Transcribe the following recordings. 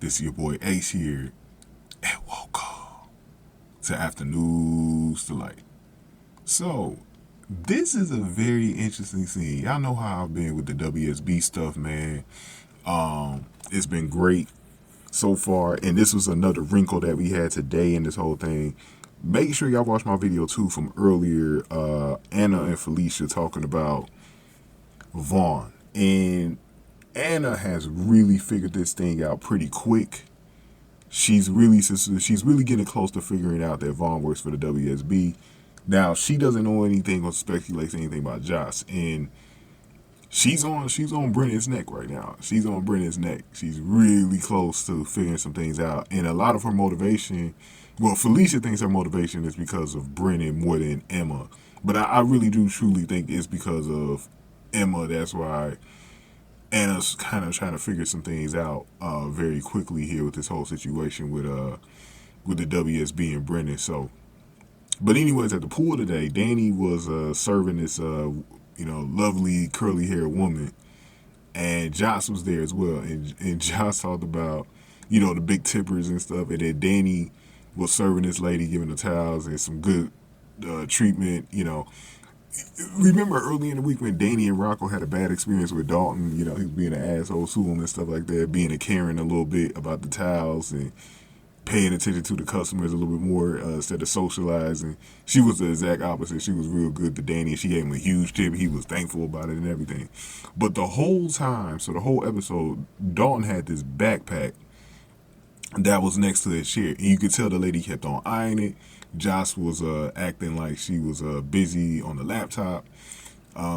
This is your boy Ace here, and welcome to Afternoons Delight. So, this is a very interesting scene. Y'all know how I've been with the WSB stuff, man. It's been great so far, and this was another wrinkle that we had today in this whole thing. Make sure y'all watch my video too from earlier. Anna and Felicia talking about Vaughn, and Anna has really figured this thing out pretty quick. She's really getting close to figuring out that Vaughn works for the WSB. Now she doesn't know anything or speculates anything about Joss, and she's on Brennan's neck right now. She's on Brennan's neck. She's really close to figuring some things out, and a lot of her motivation. Well, Felicia thinks her motivation is because of Brennan more than Emma, but I really do truly think it's because of Emma. That's why Anna's kind of trying to figure some things out very quickly here with this whole situation with the WSB and Brennan. So, but anyways, at the pool today, Danny was serving this lovely curly haired woman, and Joss was there as well. And Joss talked about the big tippers and stuff, and then Danny was serving this lady, giving her towels and some good treatment. Remember early in the week when Danny and Rocco had a bad experience with Dalton? He was being an asshole to him and stuff like that, being a Karen a little bit about the towels and paying attention to the customers a little bit more instead of socializing. She was the exact opposite. She was real good to Danny. She gave him a huge tip. He was thankful about it and everything. But the whole time, so the whole episode, Dalton had this backpack that was next to his chair, and you could tell the lady kept on eyeing it. Joss was acting like she was busy on the laptop.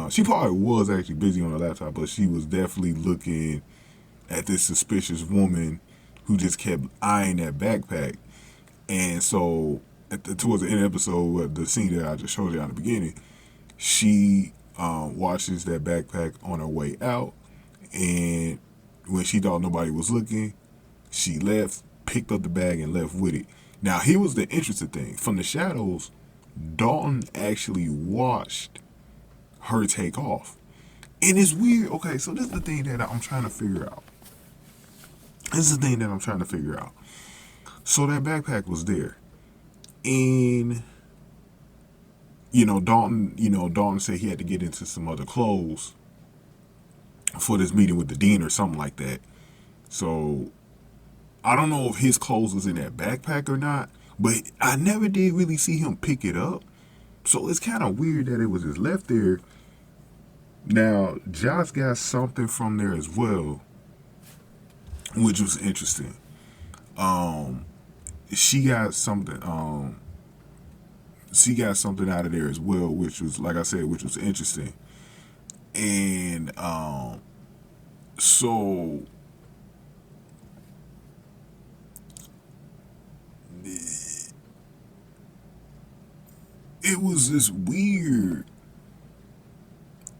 She probably was actually busy on the laptop, but she was definitely looking at this suspicious woman who just kept eyeing that backpack. And so, towards the end of the episode, the scene that I just showed you at the beginning, she watches that backpack on her way out, and when she thought nobody was looking, she left, picked up the bag, and left with it. Now, here was the interesting thing. From the shadows, Dalton actually watched her take off. And it's weird. Okay, so this is the thing that I'm trying to figure out. So that backpack was there. And, Dalton said he had to get into some other clothes for this meeting with the dean or something like that. So I don't know if his clothes was in that backpack or not, but I never did really see him pick it up. So it's kind of weird that it was just left there. Now, Joss got something from there as well, which was interesting. She got something out of there as well, which was, like I said, which was interesting. And so it was just weird.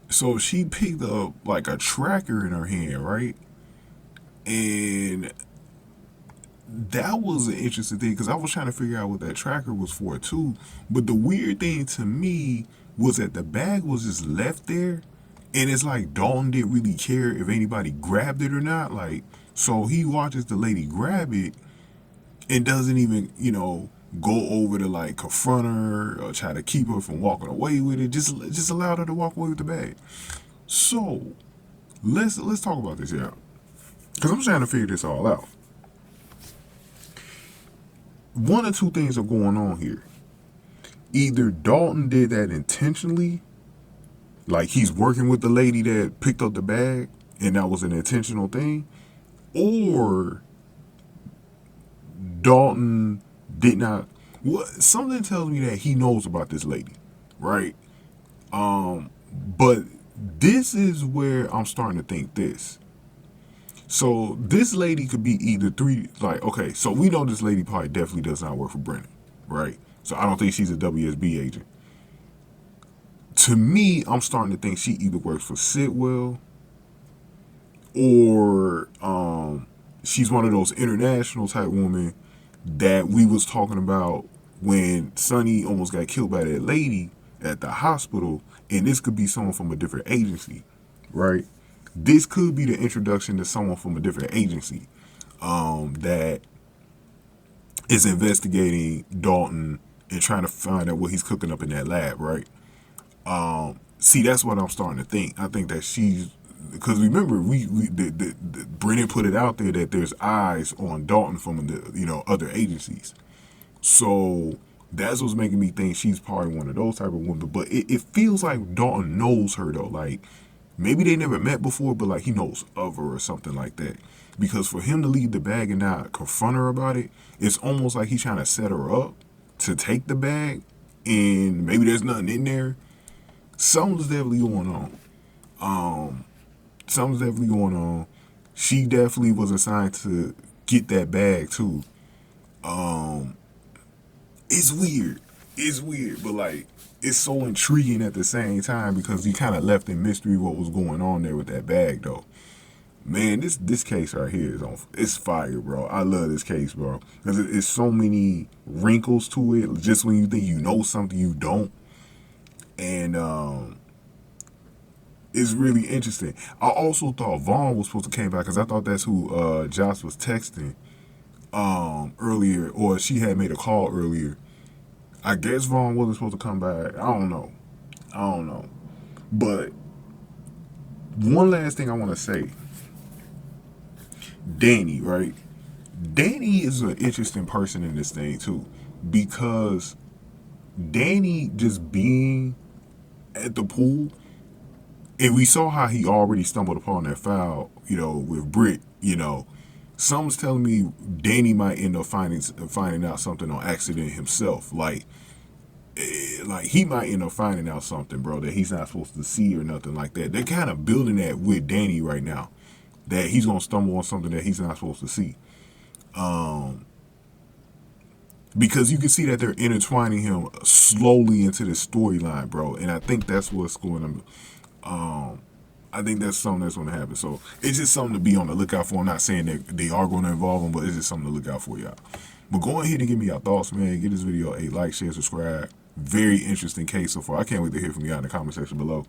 So she picked up like a tracker in her hand, right? And that was an interesting thing because I was trying to figure out what that tracker was for too. But the weird thing to me was that the bag was just left there, and it's like Dalton didn't really care if anybody grabbed it or not. Like, so he watches the lady grab it and doesn't even, go over to like confront her or try to keep her from walking away with it. Just allowed her to walk away with the bag. So let's talk about this here, because I'm trying to figure this all out. One or two things are going on here. Either Dalton did that intentionally, like he's working with the lady that picked up the bag and that was an intentional thing, or Dalton did not. Something tells me that he knows about this lady, right? But this is where I'm starting to think this. So this lady could be either okay, so we know this lady probably definitely does not work for Brennan, right? So I don't think she's a WSB agent. To me, I'm starting to think she either works for Sidwell or she's one of those international type women that we was talking about when Sonny almost got killed by that lady at the hospital, and this could be someone from a different agency, right? This could be the introduction to someone from a different agency. that is investigating Dalton and trying to find out what he's cooking up in that lab, right? See, that's what I'm starting to think. I think that she's, because remember, Brennan put it out there that there's eyes on Dalton from the other agencies. So that's what's making me think she's probably one of those type of women. But it feels like Dalton knows her though. Like maybe they never met before, but like he knows of her or something like that. Because for him to leave the bag and not confront her about it, it's almost like he's trying to set her up to take the bag, and maybe there's nothing in there. Something's definitely going on. Something's definitely going on. She definitely was assigned to get that bag too. It's weird. It's weird, but like it's so intriguing at the same time because you kind of left in mystery what was going on there with that bag though. Man, this case right here it's fire, bro. I love this case, bro, because it's so many wrinkles to it. Just when you think you know something, you don't, and it's really interesting. I also thought Vaughn was supposed to came back because I thought that's who Josh was texting earlier, or she had made a call earlier. I guess Vaughn wasn't supposed to come back. I don't know. But one last thing I want to say. Danny, right? Danny is an interesting person in this thing too, because Danny just being at the pool, and we saw how he already stumbled upon that foul, with Britt, Something's telling me Danny might end up finding out something on accident himself. Like he might end up finding out something, bro, that he's not supposed to see or nothing like that. They're kind of building that with Danny right now, that he's gonna stumble on something that he's not supposed to see. Because you can see that they're intertwining him slowly into this storyline, bro. And I think that's what's going to. I think that's something that's going to happen. So it's just something to be on the lookout for. I'm not saying that they are going to involve him, but it's just something to look out for, y'all. But go ahead and give me your thoughts, man. Give this video a like, share, subscribe. Very interesting case so far. I can't wait to hear from y'all in the comment section below.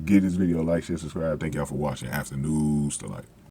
Give this video a like, share, subscribe. Thank y'all for watching. After News to like.